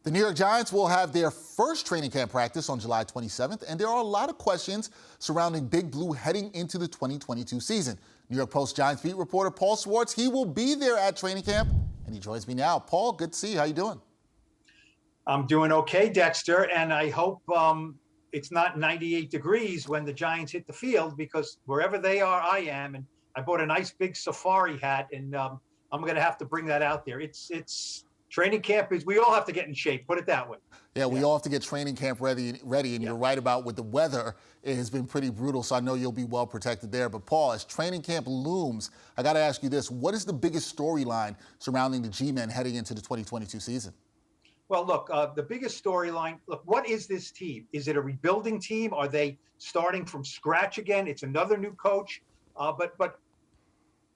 The New York Giants will have their first training camp practice on July 27th, and there are a lot of questions surrounding Big Blue heading into the 2022 season. New York Post Giants beat reporter Paul Schwartz, he will be there at training camp, and he joins me now. Paul, good to see you. How you doing? I'm doing okay, Dexter, and I hope it's not 98 degrees when the Giants hit the field, because wherever they are, I am, and I bought a nice big safari hat, and I'm going to have to bring that out there. It's training camp we all have to get in shape, put it that way. Yeah, we all have to get training camp ready, and you're right about with the weather. It has been pretty brutal, so I know you'll be well protected there. But Paul, as training camp looms, I got to ask you this. What is the biggest storyline surrounding the G-Men heading into the 2022 season? Well, look, the biggest storyline, look, what is this team? Is it a rebuilding team? Are they starting from scratch again? It's another new coach. But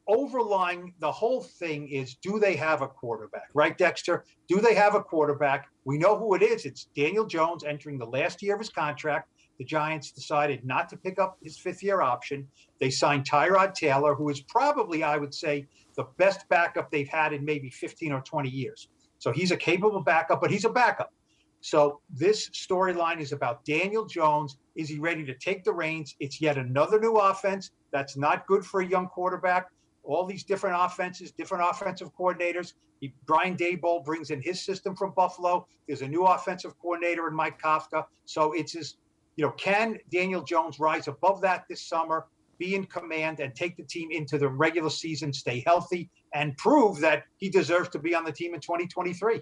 overlying the whole thing is, do they have a quarterback, right, Dexter? Do they have a quarterback? We know who it is. It's Daniel Jones entering the last year of his contract. The Giants decided not to pick up his fifth-year option. They signed Tyrod Taylor, who is probably, I would say, the best backup they've had in maybe 15 or 20 years. So he's a capable backup, but he's a backup. So this storyline is about Daniel Jones. Is he ready to take the reins? It's yet another new offense. That's not good for a young quarterback. All these different offenses, different offensive coordinators. Brian Daboll brings in his system from Buffalo. There's a new offensive coordinator in Mike Kafka. So it's his, can Daniel Jones rise above that this summer, be in command, and take the team into the regular season, stay healthy, and prove that he deserves to be on the team in 2023?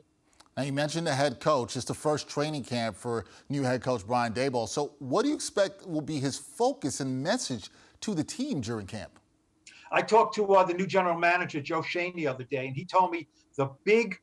Now, you mentioned the head coach. It's the first training camp for new head coach Brian Daboll. So what do you expect will be his focus and message to the team during camp? I talked to the new general manager, Joe Shane, the other day, and he told me the big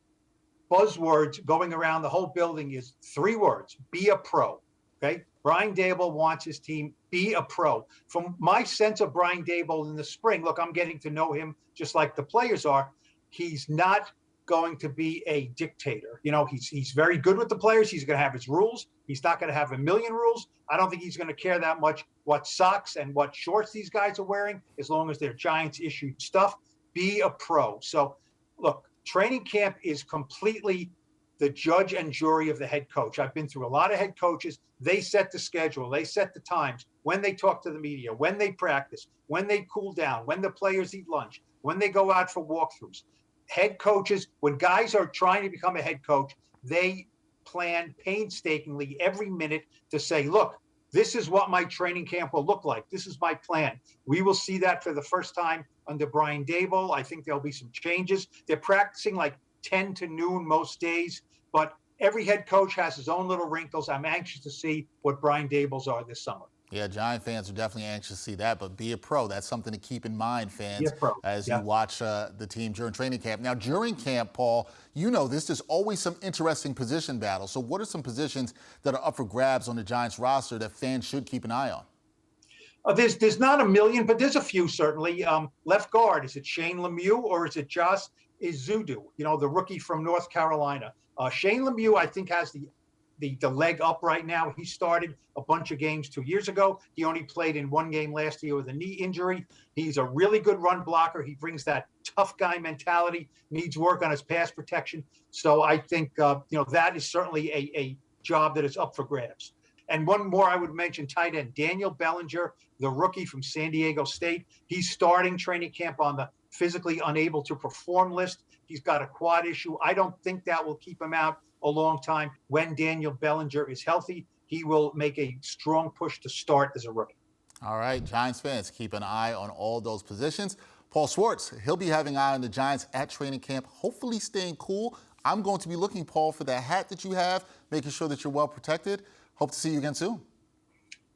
buzzwords going around the whole building is three words: be a pro. Okay? Brian Daboll wants his team be a pro. From my sense of Brian Daboll in the spring, look, I'm getting to know him just like the players are. He's not going to be a dictator. He's very good with the players. He's going to have his rules. He's not going to have a million rules. I don't think he's going to care that much what socks and what shorts these guys are wearing, as long as they're Giants issued stuff. Be a pro. So look, training camp is completely the judge and jury of the head coach. I've been through a lot of head coaches. They set the schedule. They set the times, when they talk to the media, when they practice, when they cool down, when the players eat lunch, when they go out for walkthroughs. Head coaches, when guys are trying to become a head coach, they plan painstakingly every minute to say, look, this is what my training camp will look like. This is my plan. We will see that for the first time under Brian Daboll. I think there'll be some changes. They're practicing like 10 to noon most days, but every head coach has his own little wrinkles. I'm anxious to see what Brian Daboll's are this summer. Yeah, Giant fans are definitely anxious to see that, but be a pro. That's something to keep in mind, fans, as you watch the team during training camp. Now, during camp, Paul, there's always some interesting position battles. So what are some positions that are up for grabs on the Giants roster that fans should keep an eye on? There's not a million, but there's a few, certainly. Left guard, is it Shane Lemieux or is it Josh Izudu, the rookie from North Carolina? Shane Lemieux, I think, has the leg up right now. He started a bunch of games 2 years ago. He only played in one game last year with a knee injury. He's a really good run blocker. He brings that tough guy mentality, needs work on his pass protection. So I think, that is certainly a job that is up for grabs. And one more I would mention, tight end, Daniel Bellinger, the rookie from San Diego State. He's starting training camp on the physically unable to perform list. He's got a quad issue. I don't think that will keep him out a long time. When Daniel Bellinger is healthy, he will make a strong push to start as a rookie. All right, Giants fans, keep an eye on all those positions. Paul Schwartz, he'll be having an eye on the Giants at training camp, hopefully staying cool. I'm going to be looking, Paul, for that hat that you have, making sure that you're well protected. Hope to see you again soon.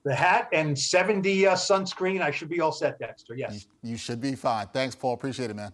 The hat and 70 sunscreen, I should be all set, Dexter, yes. You should be fine. Thanks, Paul. Appreciate it, man.